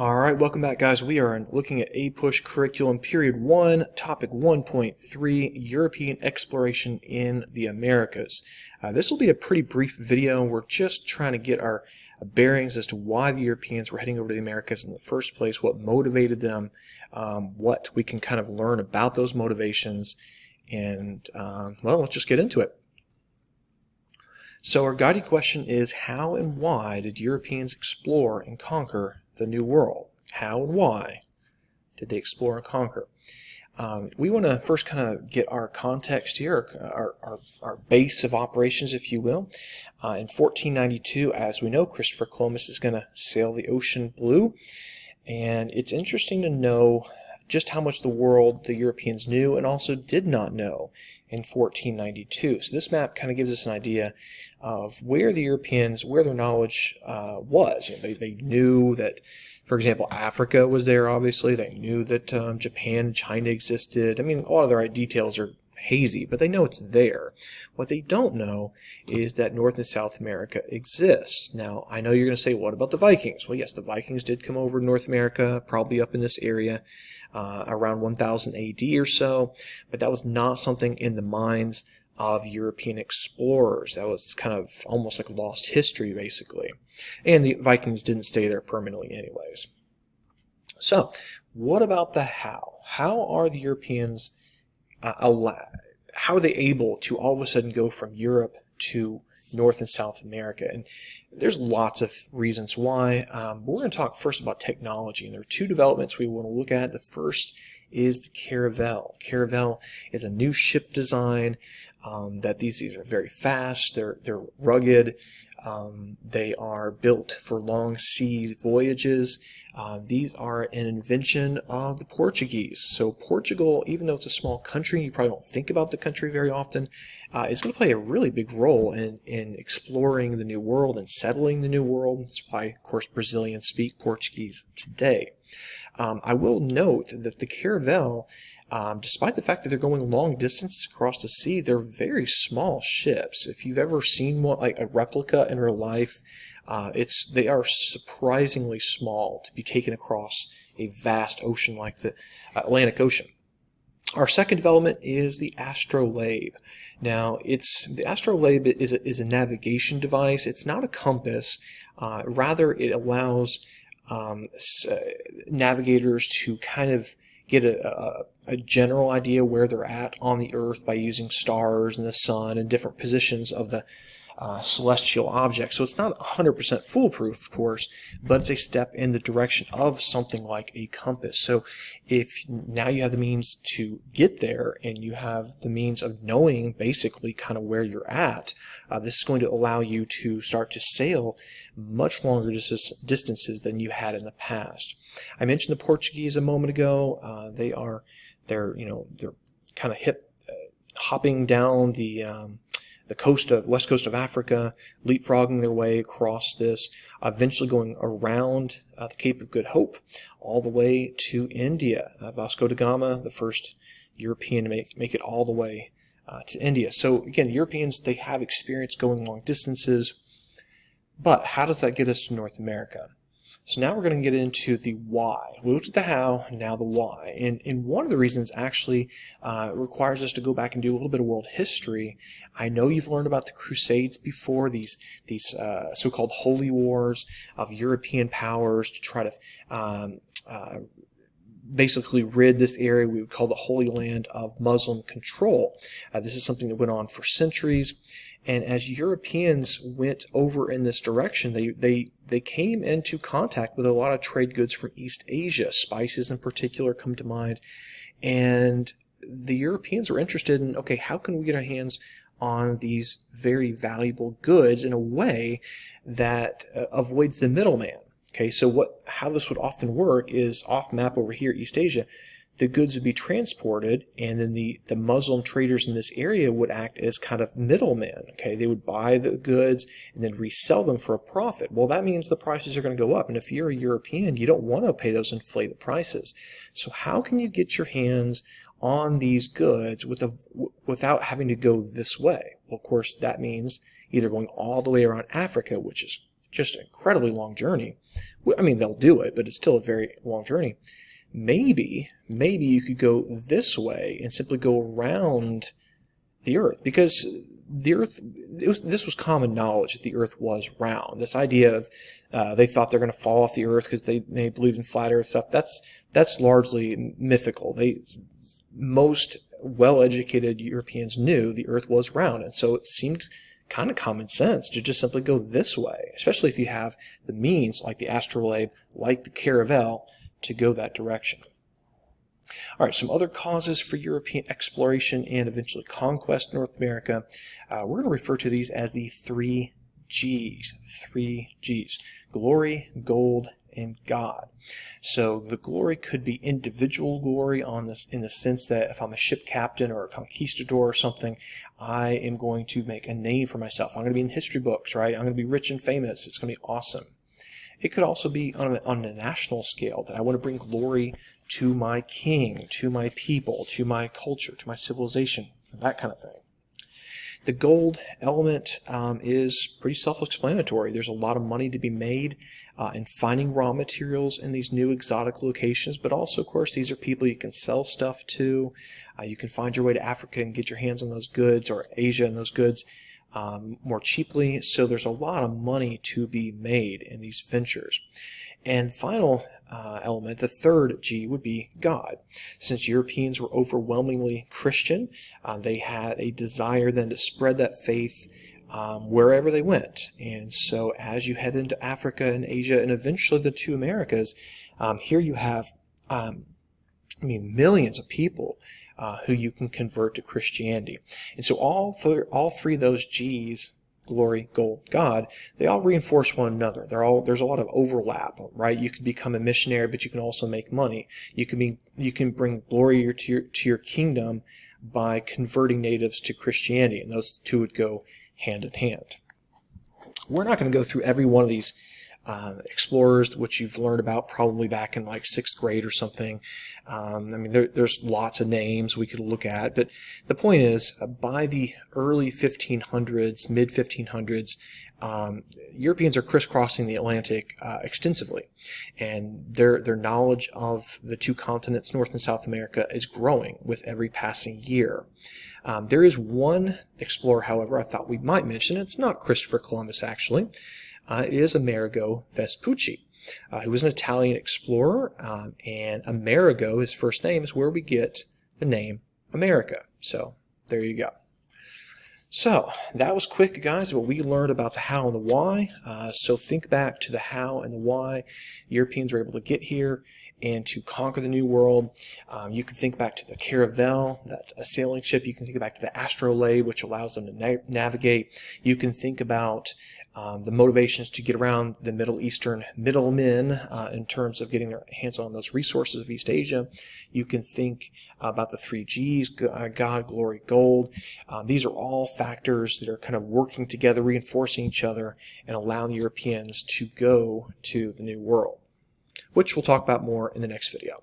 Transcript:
Alright, welcome back guys. We are looking at APUSH Curriculum Period 1, Topic 1.3, European Exploration in the Americas. This will be a pretty brief video. We're just trying to get our bearings as to why the Europeans were heading over to the Americas in the first place, what motivated them, what we can kind of learn about those motivations, and well, let's just get into it. So our guiding question is, how and why did Europeans explore and conquer the New World? How and why did they explore and conquer? We want to first kind of get our context here, our base of operations, if you will. In 1492, as we know, Christopher Columbus is going to sail the ocean blue, and it's interesting to know just how much the world the Europeans knew and also did not know in 1492. So this map kind of gives us an idea of where the Europeans, where their knowledge was. You know, they knew that, for example, Africa was there, obviously. They knew that Japan and China existed. I mean, a lot of their details are hazy, but they know it's there. What they don't know is that North and South America exists. Now, I know you're going to say, what about the Vikings? Well, yes, the Vikings did come over to North America, probably up in this area around 1000 AD or so, but that was not something in the minds of European explorers. That was kind of almost like lost history, basically. And the Vikings didn't stay there permanently anyways. So, what about the how? How are the Europeans how are they able to all of a sudden go from Europe to North and South America? And there's lots of reasons why, but we're going to talk first about technology, and there are two developments we want to look at. The first is the caravel. Caravel is a new ship design that these are very fast, they're rugged, they are built for long sea voyages. These are an invention of the Portuguese. So Portugal, even though it's a small country, you probably don't think about the country very often, is going to play a really big role in exploring the New World and settling the New World. That's why, of course, Brazilians speak Portuguese today. I will note that the caravel, despite the fact that they're going long distances across the sea, they're very small ships. If you've ever seen one, like a replica in real life, they are surprisingly small to be taken across a vast ocean like the Atlantic Ocean. Our second development is the astrolabe. Now, the astrolabe is a navigation device. It's not a compass. Rather, it allows navigators to kind of get a general idea where they're at on the Earth by using stars and the sun and different positions of the celestial objects. So it's not 100% foolproof, of course, but it's a step in the direction of something like a compass. So if now you have the means to get there and you have the means of knowing basically kind of where you're at, this is going to allow you to start to sail much longer distances than you had in the past. I mentioned the Portuguese a moment ago. They're kind of hopping down the west coast of Africa, leapfrogging their way across this, eventually going around the Cape of Good Hope all the way to India. Vasco da Gama, the first European to make it all the way to India. So again, Europeans, they have experience going long distances, but how does that get us to North America? So now we're going to get into the why. We looked at the how, now the why. And one of the reasons actually requires us to go back and do a little bit of world history. I know you've learned about the Crusades before, these so-called holy wars of European powers to try to basically rid this area we would call the Holy Land of Muslim control. This is something that went on for centuries. And as Europeans went over in this direction, they came into contact with a lot of trade goods from East Asia. Spices in particular come to mind. And the Europeans were interested in, okay, how can we get our hands on these very valuable goods in a way that avoids the middleman? Okay, so how this would often work is off map over here, East Asia. The goods would be transported, and then the Muslim traders in this area would act as kind of middlemen. Okay, they would buy the goods and then resell them for a profit. Well, that means the prices are going to go up, and if you're a European, you don't want to pay those inflated prices. So how can you get your hands on these goods without having to go this way? Well, of course, that means either going all the way around Africa, which is just an incredibly long journey. I mean, they'll do it, but it's still a very long journey. Maybe you could go this way and simply go around the Earth, because the Earth, this was common knowledge that the Earth was round. This idea of they thought they're going to fall off the Earth because they believed in flat Earth stuff, that's largely mythical. Most well-educated Europeans knew the Earth was round, and so it seemed kind of common sense to just simply go this way, especially if you have the means, like the astrolabe, like the caravel, to go that direction. All right, some other causes for European exploration and eventually conquest of North America. We're going to refer to these as the 3 Gs. 3 Gs. Glory, gold, and God. So the glory could be individual glory in the sense that if I'm a ship captain or a conquistador or something, I am going to make a name for myself. I'm going to be in history books, right? I'm going to be rich and famous. It's going to be awesome. It could also be on a national scale, that I want to bring glory to my king, to my people, to my culture, to my civilization, that kind of thing. The gold element is pretty self-explanatory. There's a lot of money to be made in finding raw materials in these new exotic locations, but also, of course, these are people you can sell stuff to. You can find your way to Africa and get your hands on those goods, or Asia and those goods more cheaply. So there's a lot of money to be made in these ventures. And final element, the third G, would be God. Since Europeans were overwhelmingly Christian, they had a desire then to spread that faith wherever they went. And so as you head into Africa and Asia and eventually the 2 Americas, here you have millions of people who you can convert to Christianity. And so all three of those G's, glory, gold, God, they all reinforce one another. There's a lot of overlap, right? You can become a missionary, but you can also make money. You can bring glory to your kingdom by converting natives to Christianity, and those two would go hand in hand. We're not going to go through every one of these explorers, which you've learned about probably back in like 6th grade or something. There's lots of names we could look at, but the point is, by the early 1500s, mid 1500s, Europeans are crisscrossing the Atlantic extensively, and their knowledge of the 2 continents, North and South America, is growing with every passing year. There is one explorer, however, I thought we might mention. It's not Christopher Columbus, actually. It is Amerigo Vespucci, who was an Italian explorer, and Amerigo, his first name, is where we get the name America. So there you go. So that was quick, guys, but we learned about the how and the why. So think back to the how and the why Europeans were able to get here and to conquer the New World. You can think back to the caravel, a sailing ship. You can think back to the astrolabe, which allows them to navigate. You can think about the motivations to get around the Middle Eastern middlemen in terms of getting their hands on those resources of East Asia. You can think about the 3 Gs, God, glory, gold. These are all factors that are kind of working together, reinforcing each other, and allowing Europeans to go to the New World, which we'll talk about more in the next video.